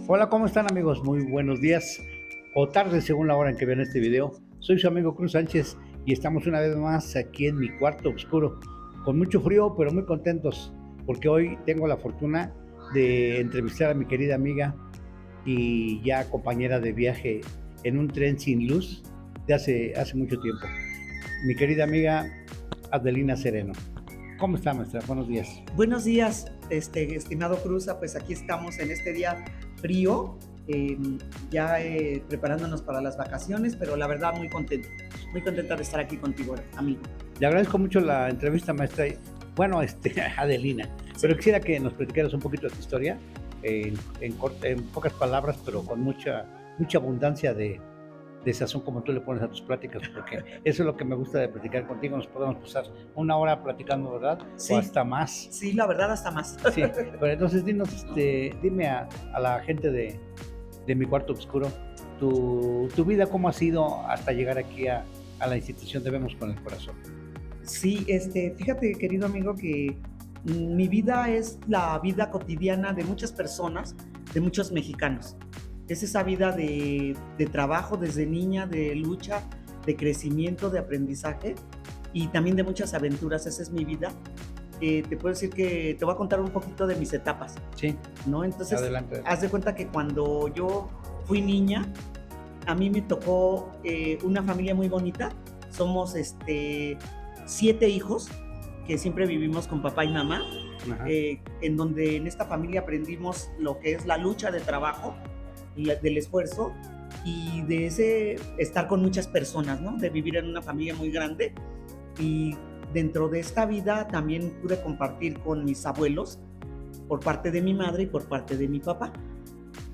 Hola, ¿cómo están amigos? Muy buenos días o tardes según la hora en que vean este video. Soy su amigo Cruz Sánchez y estamos una vez más aquí en mi cuarto oscuro, con mucho frío pero muy contentos porque hoy tengo la fortuna de entrevistar a mi querida amiga y ya compañera de viaje en un tren sin luz de hace mucho tiempo. Mi querida amiga Adelina Sereno. ¿Cómo está, maestra? Buenos días. Buenos días, estimado Cruza, pues aquí estamos en este día frío, eh, ya preparándonos para las vacaciones, pero la verdad muy contenta de estar aquí contigo, amigo. Le agradezco mucho la entrevista, maestra. Bueno, Adelina, pero quisiera que nos platicaras un poquito de tu historia, en pocas palabras, pero con mucha abundancia de sazón, como tú le pones a tus pláticas, porque eso es lo que me gusta de platicar contigo. Nos podemos pasar una hora platicando, ¿verdad? O Sí, hasta más. sí, la verdad hasta más. Sí, pero entonces dime a la gente de mi cuarto oscuro, tu vida cómo ha sido hasta llegar aquí a la institución de Vemos con el Corazón. Sí, fíjate, querido amigo, que mi vida es la vida cotidiana de muchas personas, de muchos mexicanos. Es esa vida de trabajo desde niña, de lucha, de crecimiento, de aprendizaje y también de muchas aventuras. Esa es mi vida. Te puedo decir que te voy a contar un poquito de mis etapas, Sí, ¿no? Entonces, adelante. haz de cuenta que cuando yo fui niña, a mí me tocó una familia muy bonita. Somos 7 hijos que siempre vivimos con papá y mamá, en donde en esta familia aprendimos lo que es la lucha de trabajo, del esfuerzo y de ese estar con muchas personas, ¿no? De vivir en una familia muy grande. Y dentro de esta vida también pude compartir con mis abuelos por parte de mi madre y por parte de mi papá.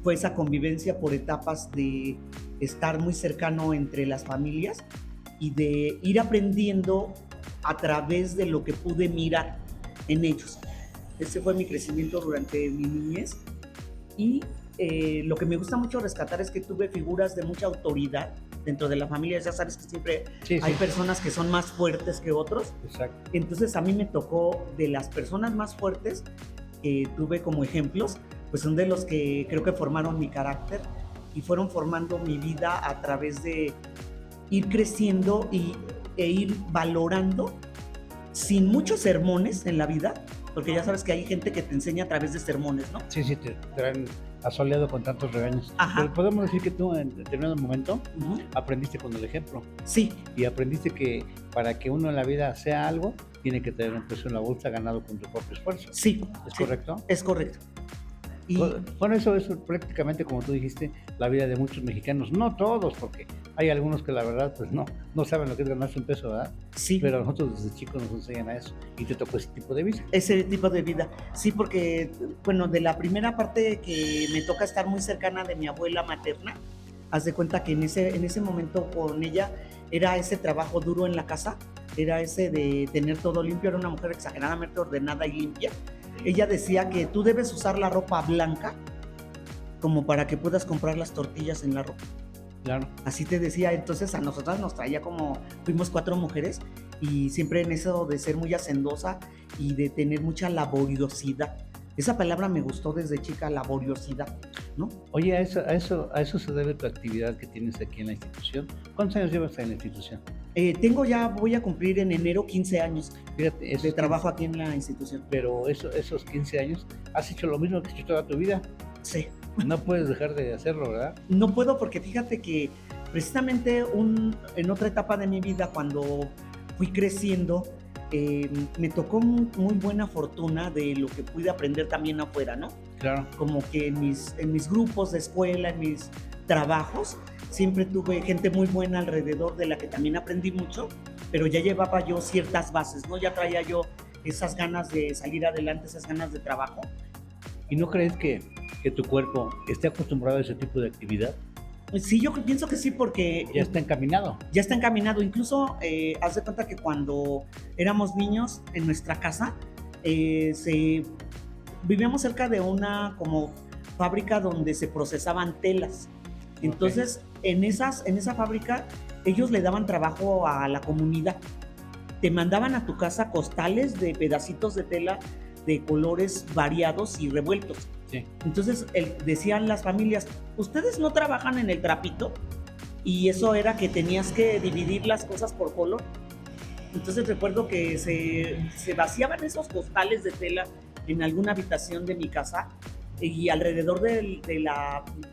Fue esa convivencia por etapas de estar muy cercano entre las familias y de ir aprendiendo a través de lo que pude mirar en ellos. Ese fue mi crecimiento durante mi niñez y lo que me gusta mucho rescatar es que tuve figuras de mucha autoridad dentro de la familia. Ya sabes que siempre hay personas que son más fuertes que otros. Exacto. Entonces a mí me tocó de las personas más fuertes que tuve como ejemplos, pues son de los que creo que formaron mi carácter y fueron formando mi vida a través de ir creciendo e ir valorando sin muchos sermones en la vida, porque ya sabes que hay gente que te enseña a través de sermones, ¿no? Sí, te traen asoleado con tantos regaños. Ajá. Pero podemos decir que tú en determinado momento aprendiste con el ejemplo. Sí. Y aprendiste que para que uno en la vida sea algo, tiene que tener un peso en la bolsa ganado con tu propio esfuerzo. Sí. ¿Es correcto? Es correcto. Y bueno, eso es prácticamente, como tú dijiste, la vida de muchos mexicanos. No todos, porque hay algunos que la verdad pues no saben lo que es ganarse un peso, ¿verdad? Sí. Pero nosotros desde chicos nos enseñan a eso y te tocó ese tipo de vida. Ese tipo de vida, sí, porque, bueno, de la primera parte que me toca estar muy cercana de mi abuela materna, haz de cuenta que en ese momento con ella era ese trabajo duro en la casa, era ese de tener todo limpio, era una mujer exageradamente ordenada y limpia. Ella decía que tú debes usar la ropa blanca como para que puedas comprar las tortillas en la ropa. Claro. Así te decía. Entonces a nosotras nos traía como, fuimos 4 mujeres y siempre en eso de ser muy hacendosa y de tener mucha laboriosidad. Esa palabra me gustó desde chica, laboriosidad, ¿no? Oye, a eso se debe tu actividad que tienes aquí en la institución. ¿Cuántos años llevas en la institución? Voy a cumplir en enero 15 años. Fíjate, de trabajo aquí en la institución. Pero esos 15 años, ¿has hecho lo mismo que has hecho toda tu vida? Sí. No puedes dejar de hacerlo, ¿verdad? No puedo, porque fíjate que precisamente en otra etapa de mi vida, cuando fui creciendo, me tocó muy buena fortuna de lo que pude aprender también afuera, ¿no? Claro. Como que en mis grupos de escuela, en mis trabajos, siempre tuve gente muy buena alrededor de la que también aprendí mucho, pero ya llevaba yo ciertas bases, ¿no? Ya traía yo esas ganas de salir adelante, esas ganas de trabajo. ¿Y no crees que tu cuerpo esté acostumbrado a ese tipo de actividad? Sí, yo pienso que sí, porque ya está encaminado. Ya está encaminado. Incluso, haz de cuenta que cuando éramos niños en nuestra casa, vivíamos cerca de una como fábrica donde se procesaban telas. Entonces, en esa fábrica, ellos le daban trabajo a la comunidad. Te mandaban a tu casa costales de pedacitos de tela de colores variados y revueltos. Sí. Entonces decían las familias, ¿ustedes no trabajan en el trapito? Y eso era que tenías que dividir las cosas por color. Entonces recuerdo que se vaciaban esos costales de tela en alguna habitación de mi casa y alrededor de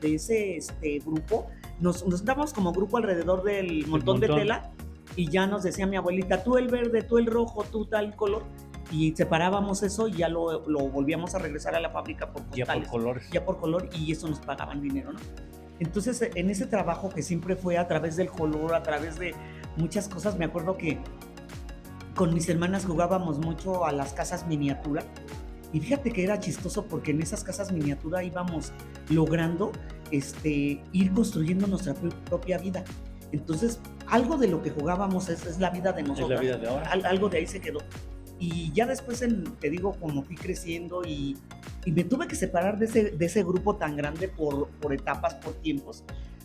ese grupo, nos dábamos como grupo alrededor del montón de tela y ya nos decía mi abuelita, tú el verde, tú el rojo, tú tal color. Y separábamos eso y ya lo volvíamos a regresar a la fábrica por costales. Ya por colores. Ya por color y eso nos pagaban dinero, ¿no? Entonces en ese trabajo que siempre fue a través del color, a través de muchas cosas, me acuerdo que con mis hermanas jugábamos mucho a las casas miniatura y fíjate que era chistoso porque en esas casas miniatura íbamos logrando ir construyendo nuestra propia vida. Entonces, algo de lo que jugábamos es la vida de nosotros. Es la vida de ahora. Algo de ahí se quedó. Y ya después, te digo, como fui creciendo y me tuve que separar de ese grupo tan grande por etapas, por tiempos,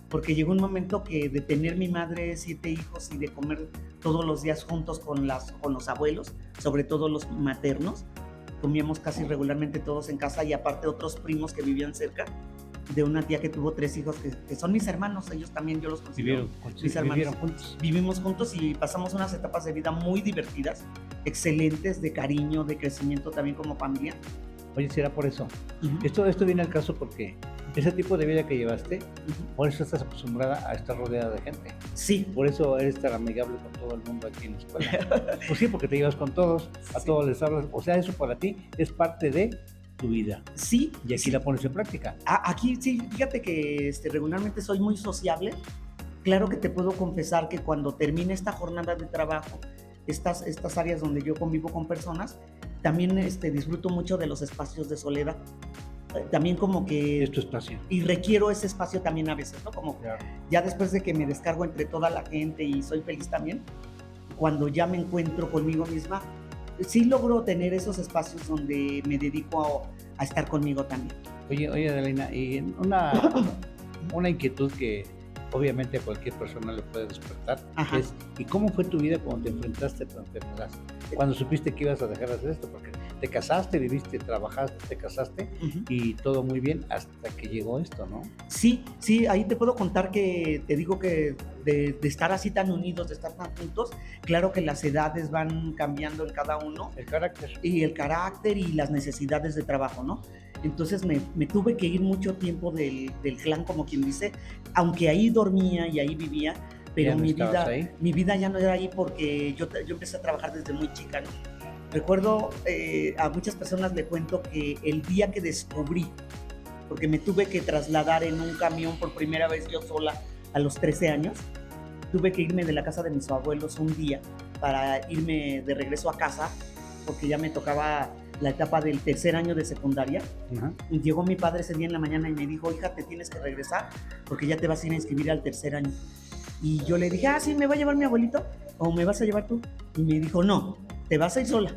porque llegó un momento que de tener mi madre 7 hijos y de comer todos los días juntos con los abuelos, sobre todo los maternos, comíamos casi regularmente todos en casa y aparte otros primos que vivían cerca, de una tía que tuvo 3 hijos que son mis hermanos, ellos también yo los considero mis hermanos. Vivieron juntos. Vivimos juntos y pasamos unas etapas de vida muy divertidas, excelentes, de cariño, de crecimiento también como familia. Oye, será por eso. Esto viene al caso porque ese tipo de vida que llevaste, por eso estás acostumbrada a estar rodeada de gente. Sí. Por eso eres tan amigable con todo el mundo aquí en la escuela. Pues sí, porque te llevas con todos, a todos les hablas. O sea, eso para ti es parte de tu vida. Sí. Y aquí la pones en práctica. Aquí sí, fíjate que regularmente soy muy sociable. Claro que te puedo confesar que cuando termine esta jornada de trabajo, estas áreas donde yo convivo con personas, también disfruto mucho de los espacios de soledad. También como que... Es tu espacio. Y requiero ese espacio también a veces, ¿no? Como claro. Ya después de que me descargo entre toda la gente y soy feliz también, cuando ya me encuentro conmigo misma, sí logro tener esos espacios donde me dedico a estar conmigo también. Oye, Adelina, y una inquietud que obviamente a cualquier persona le puede despertar es, ¿y cómo fue tu vida cuando te enfrentaste a tu enfermedad? Cuando supiste que ibas a dejar de hacer esto, porque te casaste, viviste, trabajaste, te casaste y todo muy bien hasta que llegó esto, ¿no? Sí, ahí te puedo contar que te digo que de estar así tan unidos, de estar tan juntos, claro que las edades van cambiando en cada uno. El carácter. Y el carácter y las necesidades de trabajo, ¿no? Entonces me tuve que ir mucho tiempo del clan, como quien dice, aunque ahí dormía y ahí vivía, pero mi vida ya no era ahí porque yo empecé a trabajar desde muy chica, ¿no? Recuerdo, a muchas personas le cuento que el día que descubrí, porque me tuve que trasladar en un camión por primera vez yo sola a los 13 años, tuve que irme de la casa de mis abuelos un día para irme de regreso a casa, porque ya me tocaba la etapa del tercer año de secundaria. Y llegó mi padre ese día en la mañana y me dijo, hija, te tienes que regresar porque ya te vas a ir a inscribir al tercer año. Y yo le dije, sí, ¿me va a llevar mi abuelito o me vas a llevar tú? Y me dijo, no, te vas a ir sola.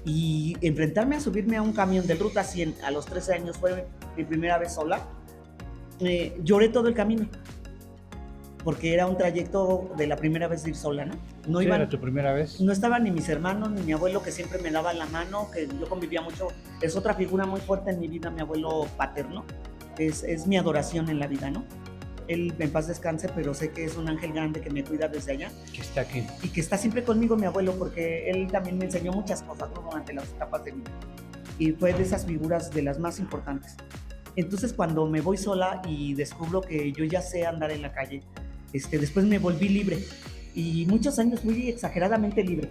Y enfrentarme a subirme a un camión de Ruta 100 a los 13 años fue mi primera vez sola. Lloré todo el camino porque era un trayecto de la primera vez de ir sola, ¿no? No ¿Sí iban, era tu primera vez? No estaban ni mis hermanos, ni mi abuelo, que siempre me daba la mano, que yo convivía mucho. Es otra figura muy fuerte en mi vida, mi abuelo paterno. Es mi adoración en la vida, ¿no? Él en paz descanse, pero sé que es un ángel grande que me cuida desde allá. Que está aquí. Y que está siempre conmigo, mi abuelo, porque él también me enseñó muchas cosas, ¿no? Durante las etapas de vida. Y fue de esas figuras de las más importantes. Entonces, cuando me voy sola y descubro que yo ya sé andar en la calle, después me volví libre y muchos años fui exageradamente libre.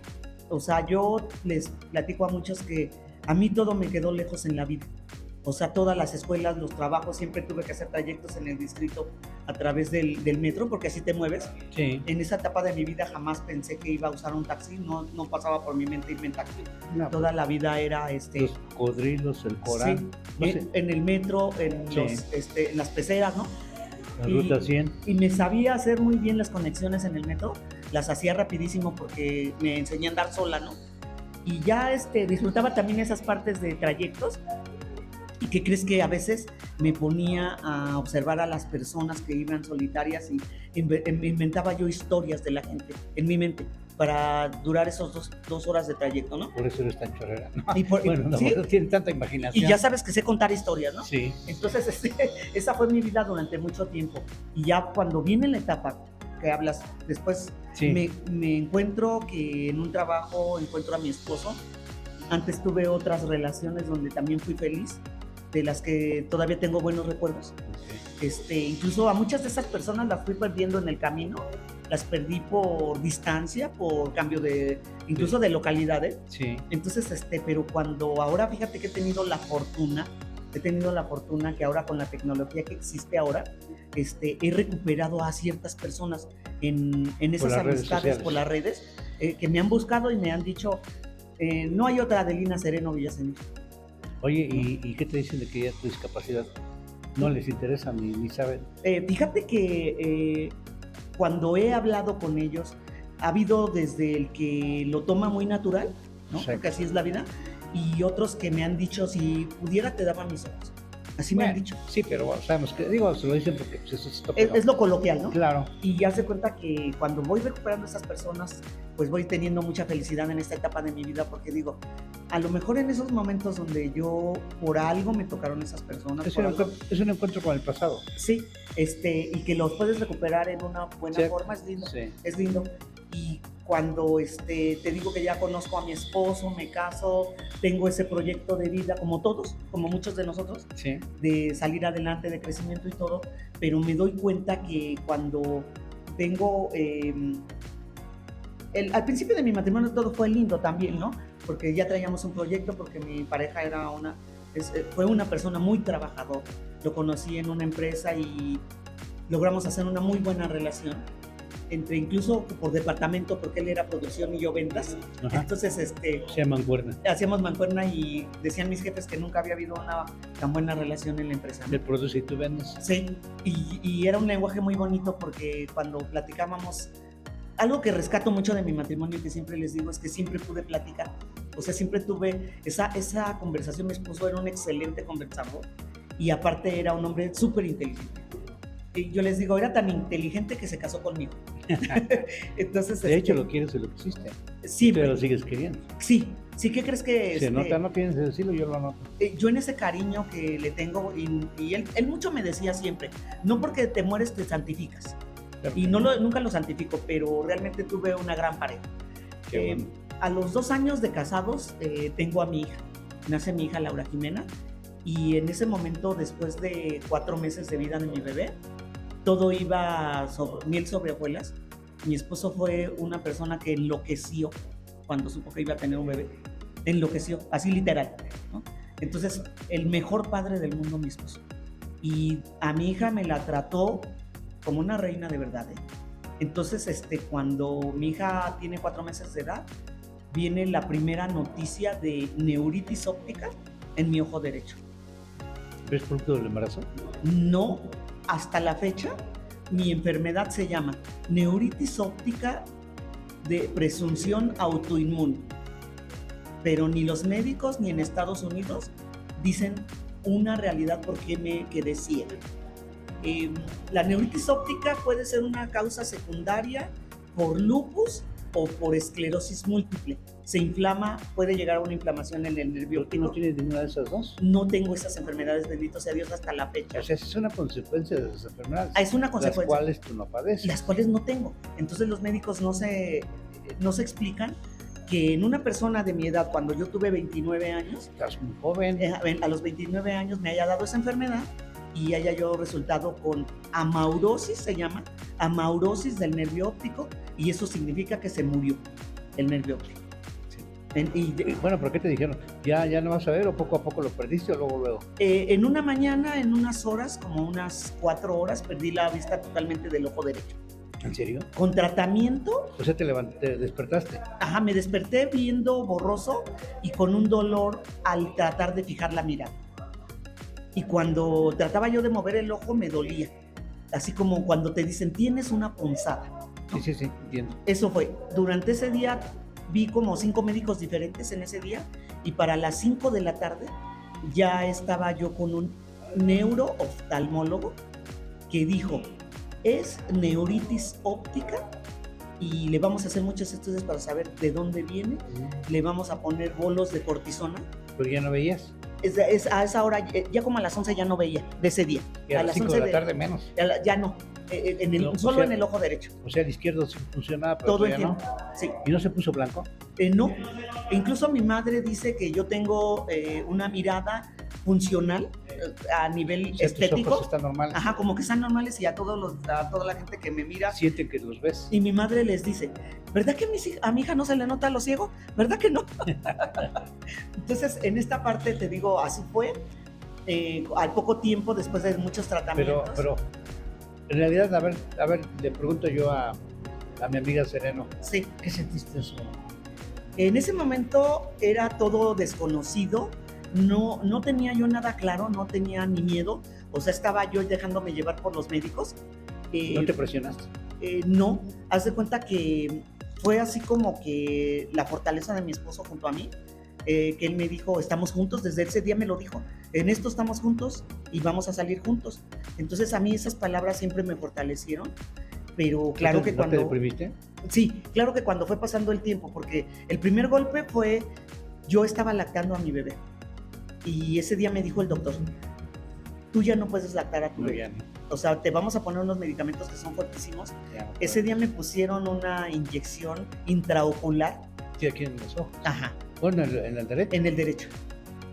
O sea, yo les platico a muchos que a mí todo me quedó lejos en la vida. O sea, todas las escuelas, los trabajos, siempre tuve que hacer trayectos en el distrito a través del metro, porque así te mueves. Sí. En esa etapa de mi vida jamás pensé que iba a usar un taxi, no pasaba por mi mente irme en taxi. No. Toda la vida era... Los cocodrilos, el Corán. Sí, no sé. En el metro, en las peceras, ¿no? La Ruta 100. Y me sabía hacer muy bien las conexiones en el metro, las hacía rapidísimo porque me enseñé a andar sola, ¿no? Y ya disfrutaba también esas partes de trayectos. ¿Y qué crees? Que a veces me ponía a observar a las personas que iban solitarias y inventaba yo historias de la gente en mi mente. para durar esos 2 horas de trayecto, ¿no? Por eso eres tan chorrera. No, bueno, no, Sí, no tienen tanta y imaginación. ya sabes que sé contar historias, ¿no? Sí, Entonces, esa fue mi vida durante mucho tiempo. Y ya cuando viene la etapa que hablas, después sí. me encuentro que en un trabajo encuentro a mi esposo. Antes tuve otras relaciones donde también fui feliz, de las que todavía tengo buenos recuerdos. Incluso a muchas de esas personas las fui perdiendo en el camino, las perdí por distancia, por cambio de, incluso de localidades. Sí. Entonces, pero cuando ahora, fíjate que he tenido la fortuna que ahora con la tecnología que existe ahora, he recuperado a ciertas personas en esas amistades por las redes, que me han buscado y me han dicho, no hay otra Adelina Sereno Villaseñor. Oye, ¿y qué te dicen de que ya tu discapacidad no les interesa ni saben? Fíjate que cuando he hablado con ellos, ha habido desde el que lo toma muy natural, ¿no? Exacto. Porque así es la vida, y otros que me han dicho, si pudiera te daba mis ojos. Así me han dicho. Sí, pero bueno, sabemos que, digo, se lo dicen porque pues, eso es lo coloquial, ¿no? Claro. Y ya se cuenta que cuando voy recuperando a esas personas, pues voy teniendo mucha felicidad en esta etapa de mi vida, porque digo, a lo mejor en esos momentos donde yo por algo me tocaron esas personas. Es un encuentro con el pasado. Sí, y que los puedes recuperar en una buena forma, es lindo. Sí. Es lindo. Y cuando te digo que ya conozco a mi esposo, me caso, tengo ese proyecto de vida, como todos, como muchos de nosotros, sí, de salir adelante, de crecimiento y todo, pero me doy cuenta que cuando tengo... al principio de mi matrimonio todo fue lindo también, ¿no? Porque ya traíamos un proyecto, porque mi pareja fue una persona muy trabajadora. Lo conocí en una empresa y logramos hacer una muy buena relación, incluso por departamento, porque él era producción y yo ventas. Ajá. Entonces, hacíamos mancuerna y decían mis jefes que nunca había habido una tan buena relación en la empresa, ¿no? Él produce y tú vendes. Sí, y era un lenguaje muy bonito porque cuando platicábamos, algo que rescato mucho de mi matrimonio y que siempre les digo es que siempre pude platicar. O sea, siempre tuve esa conversación. Mi esposo era un excelente conversador y aparte era un hombre súper inteligente. Y yo les digo, era tan inteligente que se casó conmigo. Entonces, de hecho, lo quieres y lo quisiste. Sí. Pero lo sigues queriendo. Sí, ¿qué crees que...? Se nota, no tienes que decirlo, yo lo noto. Yo en ese cariño que le tengo, y él mucho me decía siempre, no porque te mueres te santificas. Claro, y nunca lo santifico, pero realmente tuve una gran pareja. Bueno. A los 2 años de casados tengo a mi hija. Nace mi hija Laura Jimena. Y en ese momento, después de 4 meses de vida de mi bebé, todo iba miel sobre hojuelas. Mi esposo fue una persona que enloqueció cuando supo que iba a tener un bebé. Enloqueció, así literal, ¿no? Entonces, el mejor padre del mundo, mi esposo. Y a mi hija me la trató como una reina de verdad, ¿eh? Entonces, cuando mi hija tiene 4 meses de edad, viene la primera noticia de neuritis óptica en mi ojo derecho. ¿Es producto del embarazo? No, hasta la fecha, mi enfermedad se llama neuritis óptica de presunción autoinmune. Pero ni los médicos ni en Estados Unidos dicen una realidad por qué me quedé ciega. La neuritis óptica puede ser una causa secundaria por lupus o por esclerosis múltiple. Se inflama, puede llegar a una inflamación en el nervio óptico. ¿No tienes ninguna de esas dos? No tengo esas enfermedades, bendito sea Dios, hasta la fecha. O sea, es una consecuencia de esas enfermedades. Es una consecuencia. Las cuales tú no padeces. Las cuales no tengo. Entonces los médicos no se explican que en una persona de mi edad, cuando yo tuve 29 años... Estás muy joven. A los 29 años me haya dado esa enfermedad y haya yo resultado con amaurosis, se llama, amaurosis del nervio óptico, y eso significa que se murió el nervio óptico. Sí. Bueno, ¿pero qué te dijeron? ¿Ya no vas a ver o poco a poco lo perdiste o luego? En una mañana, en unas horas, como unas 4 horas, perdí la vista totalmente del ojo derecho. ¿En serio? Con tratamiento. O sea, te despertaste. Ajá, me desperté viendo borroso y con un dolor al tratar de fijar la mirada. Y cuando trataba yo de mover el ojo me dolía. Así como cuando te dicen, tienes una punzada, ¿no? Sí, entiendo. Eso fue. Durante ese día vi como 5 médicos diferentes en ese día y para las 5 de la tarde ya estaba yo con un neurooftalmólogo que dijo, es neuritis óptica y le vamos a hacer muchos estudios para saber de dónde viene, le vamos a poner bolos de cortisona. ¿Pero ya no veías? A esa hora, ya como a las 11 ya no veía, de ese día. Y a las 5 de la tarde menos. Ya no, No, solo o sea, en el ojo derecho. O sea, el izquierdo sí funcionaba, pero Todo el todavía tiempo, no. sí. ¿Y no se puso blanco? No, incluso mi madre dice que yo tengo una mirada funcional a nivel O sea, tus estético. ojos están normales. Ajá, como que están normales y a toda la gente que me mira. Sienten que los ves. Y mi madre les dice, ¿verdad que a mi hija no se le nota lo ciego? ¿Verdad que no? Entonces, en esta parte te digo, así fue. Al poco tiempo, después de muchos tratamientos. Pero en realidad, a ver, le pregunto yo a mi amiga Sereno. Sí. ¿Qué sentiste eso? En ese momento era todo desconocido. No tenía yo nada claro, no tenía ni miedo. O sea, estaba yo dejándome llevar por los médicos. ¿No te presionaste? No, haz de cuenta que fue así como que la fortaleza de mi esposo junto a mí, que él me dijo, estamos juntos, desde ese día me lo dijo, en esto estamos juntos y vamos a salir juntos. Entonces a mí esas palabras siempre me fortalecieron, pero claro que ¿No cuando... te deprimiste? Sí, claro que cuando fue pasando el tiempo, porque el primer golpe fue, yo estaba lactando a mi bebé y ese día me dijo el doctor, tú ya no puedes lactar a tu bebé. O sea, te vamos a poner unos medicamentos que son fuertísimos. Ese día me pusieron una inyección intraocular. Sí, aquí en los ojos. Ajá. Bueno, en el derecho. En el derecho.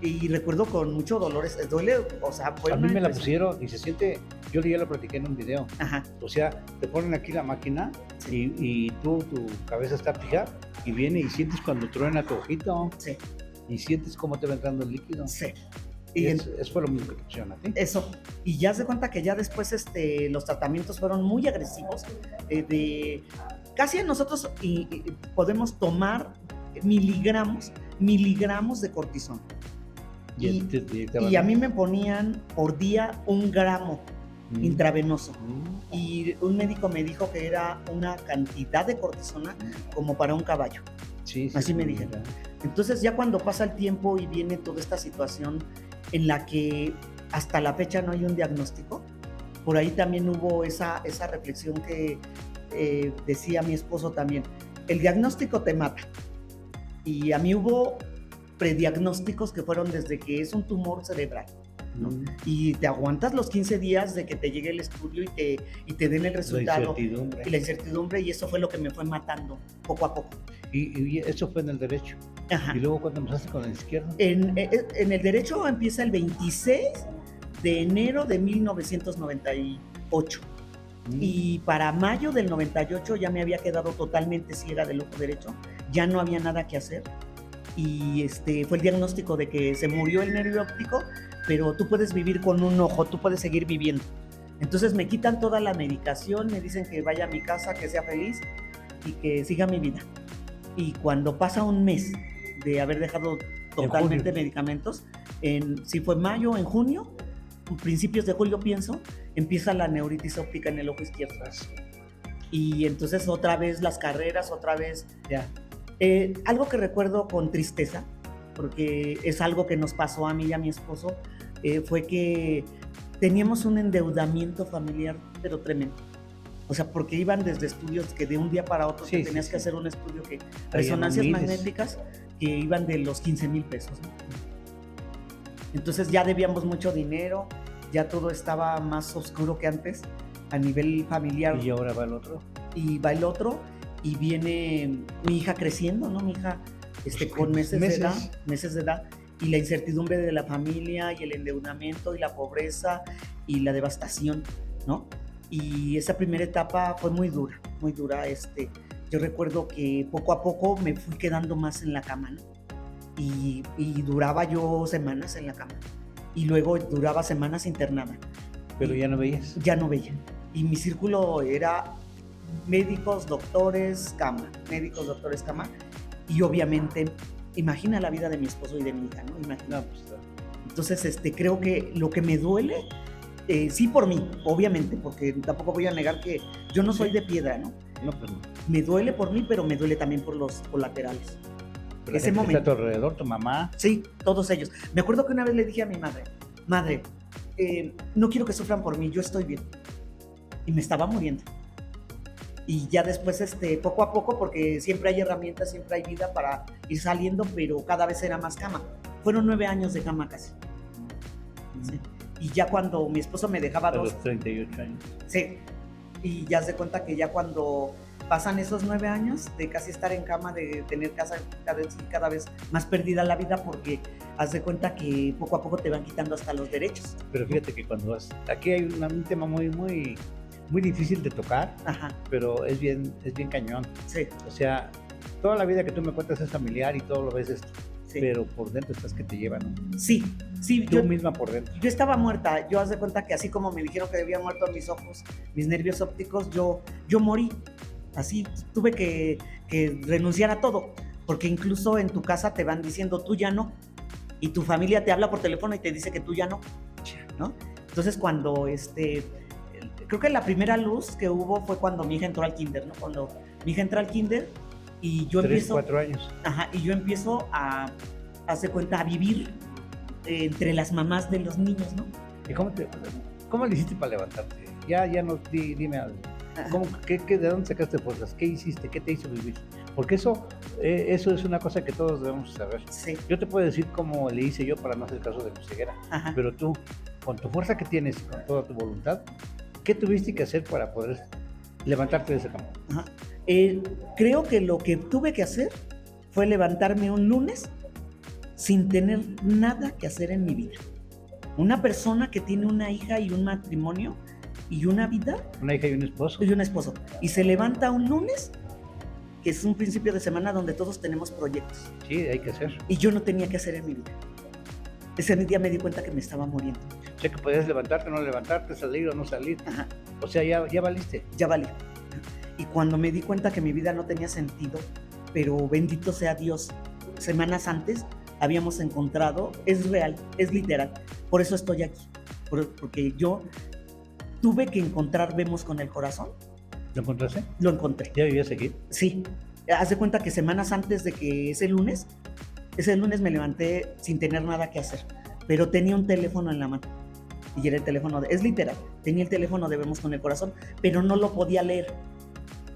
Y recuerdo con mucho dolor, duele, o sea, fue a mí me la impresión. pusieron y se siente, yo ya lo platiqué en un video. Ajá. O sea, te ponen aquí la máquina Sí. y tu cabeza está fija y viene y sientes cuando truena tu ojito. Sí. Y sientes cómo te va entrando el líquido. Sí. Y eso fue lo mismo que te pusieron a ti. Eso. Y ya se cuenta que ya después los tratamientos fueron muy agresivos. Casi nosotros podemos tomar miligramos de cortisona. Y a mí me ponían por día 1 gramo intravenoso. Y un médico me dijo que era una cantidad de cortisona como para un caballo. Sí, así me dijeron. Entonces ya cuando pasa el tiempo y viene toda esta situación en la que hasta la fecha no hay un diagnóstico, por ahí también hubo esa reflexión que decía mi esposo también, el diagnóstico te mata. Y a mí hubo prediagnósticos que fueron desde que es un tumor cerebral, ¿no? Y te aguantas los 15 días de que te llegue el estudio y te den el resultado. La incertidumbre, y eso fue lo que me fue matando poco a poco. Y eso fue en el derecho. Ajá. ¿Y luego cuando empezaste con el izquierdo? En el derecho empieza el 26 de enero de 1998. Y para mayo del 98 ya me había quedado totalmente ciega del ojo derecho, ya no había nada que hacer. Y fue el diagnóstico de que se murió el nervio óptico, pero tú puedes vivir con un ojo, tú puedes seguir viviendo. Entonces me quitan toda la medicación, me dicen que vaya a mi casa, que sea feliz y que siga mi vida. Y cuando pasa un mes de haber dejado totalmente medicamentos, si fue mayo, en junio, principios de julio pienso, empieza la neuritis óptica en el ojo izquierdo. Y entonces otra vez las carreras, otra vez... Ya. Algo que recuerdo con tristeza, porque es algo que nos pasó a mí y a mi esposo, fue que teníamos un endeudamiento familiar, pero tremendo. O sea, porque iban desde estudios que de un día para otro tenías que hacer un estudio que resonancias magnéticas que iban de los 15,000 pesos, ¿no? Entonces ya debíamos mucho dinero, ya todo estaba más oscuro que antes a nivel familiar. Y ahora va el otro. Y va el otro y viene mi hija creciendo, ¿no? Mi hija con meses de edad, y la incertidumbre de la familia y el endeudamiento y la pobreza y la devastación, ¿no? Y esa primera etapa fue muy dura, muy dura. Yo recuerdo que poco a poco me fui quedando más en la cama, ¿no? Y duraba yo semanas en la cama. Y luego duraba semanas internada. ¿Pero ya no veías? Ya no veía. Y mi círculo era médicos, doctores, cama. Médicos, doctores, cama. Y obviamente, imagina la vida de mi esposo y de mi hija, ¿no? Imagina. No, pues, Entonces, creo que lo que me duele, sí por mí, obviamente, porque tampoco voy a negar que yo no soy de piedra, ¿no? No, pues no. Me duele por mí, pero me duele también por los colaterales. Pero Ese momento. está a tu alrededor, tu mamá. Sí, todos ellos. Me acuerdo que una vez le dije a mi madre, no quiero que sufran por mí, yo estoy bien. Y me estaba muriendo. Y ya después, poco a poco, porque siempre hay herramientas, siempre hay vida para ir saliendo, pero cada vez era más cama. Fueron 9 años de cama casi. ¿Sí? Y ya cuando mi esposo me dejaba A los 38 años. Sí, y ya se cuenta que ya cuando pasan esos 9 años de casi estar en cama, de tener casa cada vez más perdida la vida, porque haz de cuenta que poco a poco te van quitando hasta los derechos. Pero fíjate que cuando vas, aquí hay un tema muy difícil de tocar, Ajá, pero es bien cañón. sí, O sea, toda la vida que tú me cuentas es familiar y todo lo ves esto, sí. pero por dentro estás que te llevan, ¿no? Sí, sí, Tú misma por dentro. yo estaba muerta. Yo haz de cuenta que así como me dijeron que había muerto mis ojos, mis nervios ópticos, yo morí. Así tuve que renunciar a todo, porque incluso en tu casa te van diciendo tú ya no, y tu familia te habla por teléfono y te dice que tú ya no, ¿no? Entonces cuando creo que la primera luz que hubo fue cuando mi hija entró al kinder, ¿no? Cuando mi hija entra al kinder y yo 4 años. Ajá, y yo empiezo a hacer cuenta, a vivir entre las mamás de los niños, ¿no? ¿Y cómo le hiciste para levantarte? Ya no, dime algo. ¿De dónde sacaste fuerzas? ¿Qué hiciste? ¿Qué te hizo vivir? Porque eso es una cosa que todos debemos saber. Sí. Yo te puedo decir cómo le hice yo para no hacer caso de mi ceguera. Ajá. Pero tú, con tu fuerza que tienes, con toda tu voluntad, ¿qué tuviste que hacer para poder levantarte de esa cama? Ajá. Creo que lo que tuve que hacer fue levantarme un lunes sin tener nada que hacer en mi vida. Una persona que tiene una hija y un matrimonio y una vida. Una hija y un esposo. Y un esposo. Y se levanta un lunes, que es un principio de semana donde todos tenemos proyectos. Sí, hay que hacer. Y yo no tenía que hacer en mi vida. Ese día me di cuenta que me estaba muriendo. O sea, que podías levantarte o no levantarte, salir o no salir. Ajá. O sea, ya valiste. Ya valí. Y cuando me di cuenta que mi vida no tenía sentido, pero bendito sea Dios, semanas antes habíamos encontrado, es real, es literal. Por eso estoy aquí. Porque yo tuve que encontrar Vemos con el Corazón. ¿Lo encontraste? Lo encontré. ¿Ya vivías aquí? Sí. Haz de cuenta que semanas antes de que ese lunes me levanté sin tener nada que hacer, pero tenía un teléfono en la mano. Y era el teléfono, es literal, tenía el teléfono de Vemos con el Corazón, pero no lo podía leer.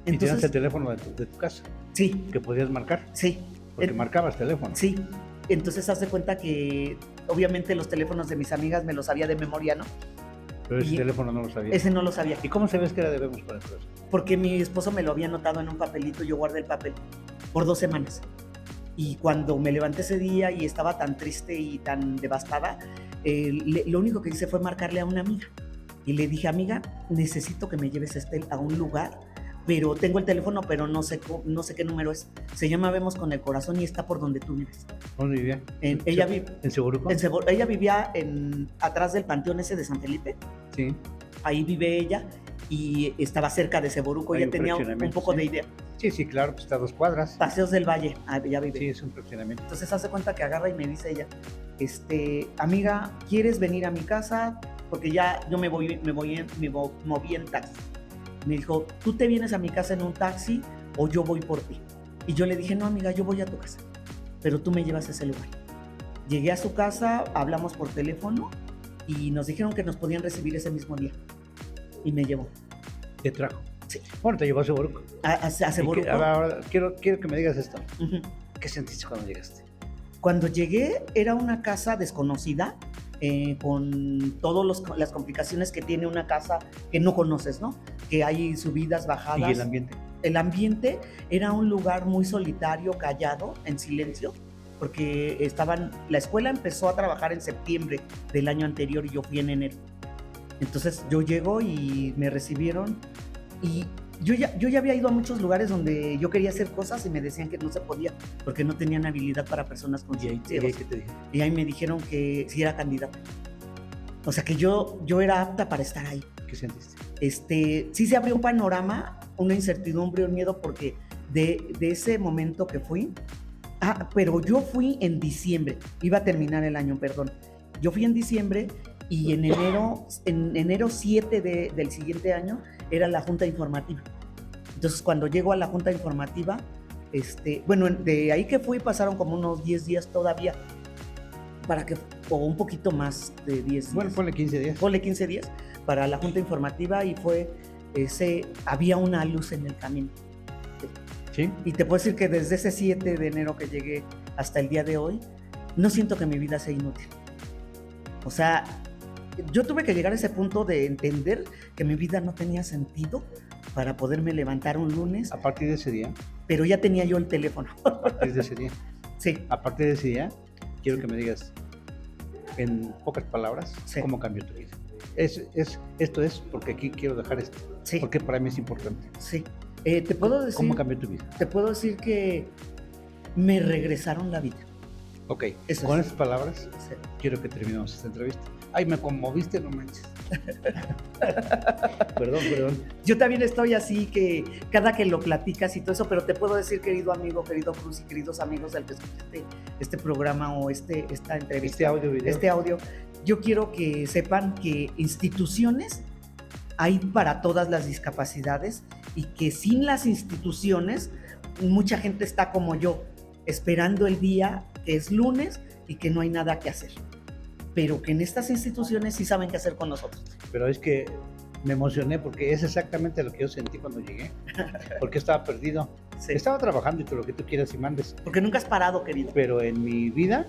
Entonces, ¿y tenías el teléfono de tu casa? Sí. ¿Que podías marcar? Sí. Porque marcabas teléfono. Sí. Entonces haz de cuenta que obviamente los teléfonos de mis amigas me los sabía de memoria, ¿no? Pero ese teléfono no lo sabía. Ese no lo sabía. ¿Y cómo sabes que era de Vemos con el Corazón? Porque mi esposo me lo había anotado en un papelito, yo guardé el papel por 2 semanas. Y cuando me levanté ese día y estaba tan triste y tan devastada, lo único que hice fue marcarle a una amiga. Y le dije, amiga, necesito que me lleves a un lugar, pero tengo el teléfono, pero no sé qué número es. Se llama Vemos con el Corazón y está por donde tú vives. ¿Dónde vivía? ¿En Seguruco? Ella vivía atrás del panteón ese de San Felipe. Sí. Ahí vive ella y estaba cerca de Seboruco. Ella tenía un poco de idea. Sí, claro, pues está a 2 cuadras. Paseos del Valle, allá vive. Sí, es un fraccionamiento. Entonces hace cuenta que agarra y me dice ella, amiga, ¿quieres venir a mi casa? Porque ya yo me moví en taxi. Me dijo, ¿tú te vienes a mi casa en un taxi o yo voy por ti? Y yo le dije, no, amiga, yo voy a tu casa, pero tú me llevas a ese lugar. Llegué a su casa, hablamos por teléfono y nos dijeron que nos podían recibir ese mismo día. Y me llevó. ¿Te trajo? Sí. Bueno, te llevó a Seboruco. A Seboruco. Ahora quiero que me digas esto. Uh-huh. ¿Qué sentiste cuando llegaste? Cuando llegué era una casa desconocida, con todas las complicaciones que tiene una casa que no conoces, ¿no? Que hay subidas, bajadas. ¿Y el ambiente? El ambiente era un lugar muy solitario, callado, en silencio, porque la escuela empezó a trabajar en septiembre del año anterior y yo fui en enero. Entonces yo llego y me recibieron y yo ya había ido a muchos lugares donde yo quería hacer cosas y me decían que no se podía porque no tenían habilidad para personas con ciegos. ¿Y ahí qué te dijeron? Y ahí me dijeron que sí era candidata. O sea que yo era apta para estar ahí. ¿Qué sentiste? Sí se abrió un panorama, una incertidumbre, un miedo, porque de ese momento que fui, pero yo fui en diciembre, iba a terminar el año, perdón. Yo fui en diciembre y en enero 7 del siguiente año era la junta informativa. Entonces cuando llego a la junta informativa, bueno, de ahí que fui pasaron como unos 10 días todavía, o un poquito más de 10 días. Bueno, ponle 15 días. Ponle 15 días para la junta informativa y fue había una luz en el camino. ¿Sí? Y te puedo decir que desde ese 7 de enero que llegué hasta el día de hoy, no siento que mi vida sea inútil. O sea, yo tuve que llegar a ese punto de entender que mi vida no tenía sentido para poderme levantar un lunes. A partir de ese día. Pero ya tenía yo el teléfono. A partir de ese día. Sí. A partir de ese día, quiero que me digas, en pocas palabras, sí. cómo cambió tu vida. Esto es porque aquí quiero dejar esto. Sí. Porque para mí es importante. Sí. Te puedo decir. ¿Cómo cambió tu vida? Te puedo decir que me regresaron la vida. Ok. Eso con es. estas palabras, Sí. quiero que terminemos esta entrevista. Ay, me conmoviste, no manches. Perdón. Yo también estoy así que cada que lo platicas y todo eso, pero te puedo decir, querido amigo, querido Cruz y queridos amigos del que escuchaste este programa o esta entrevista, este audio, yo quiero que sepan que instituciones hay para todas las discapacidades y que sin las instituciones mucha gente está como yo, esperando el día que es lunes y que no hay nada que hacer. Pero que en estas instituciones sí saben qué hacer con nosotros. Pero es que me emocioné porque es exactamente lo que yo sentí cuando llegué, porque estaba perdido. Sí. Estaba trabajando y todo lo que tú quieras y mandes. Porque nunca has parado, querido. Pero en mi vida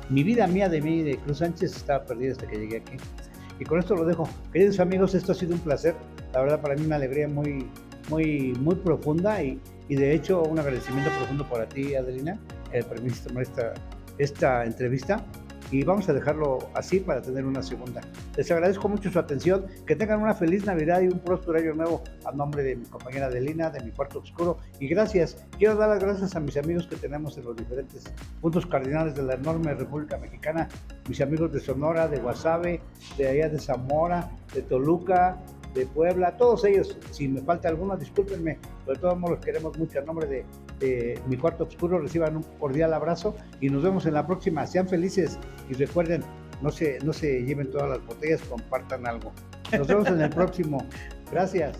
mía de Cruz Sánchez estaba perdida hasta que llegué aquí. Y con esto lo dejo. Queridos amigos, esto ha sido un placer. La verdad, para mí una alegría muy profunda y de hecho un agradecimiento profundo para ti, Adelina, el permiso de tomar esta entrevista. Y vamos a dejarlo así para tener una segunda. Les agradezco mucho su atención, que tengan una feliz Navidad y un próspero año nuevo a nombre de mi compañera Adelina, de mi cuarto oscuro, y gracias, quiero dar las gracias a mis amigos que tenemos en los diferentes puntos cardinales de la enorme República Mexicana, mis amigos de Sonora, de Guasave, de allá de Zamora, de Toluca, de Puebla, todos ellos. Si me falta alguno, discúlpenme, pero de todos modos los queremos mucho. A nombre de mi cuarto oscuro, reciban un cordial abrazo y nos vemos en la próxima. Sean felices y recuerden, no se lleven todas las botellas, compartan algo. Nos vemos en el próximo. Gracias.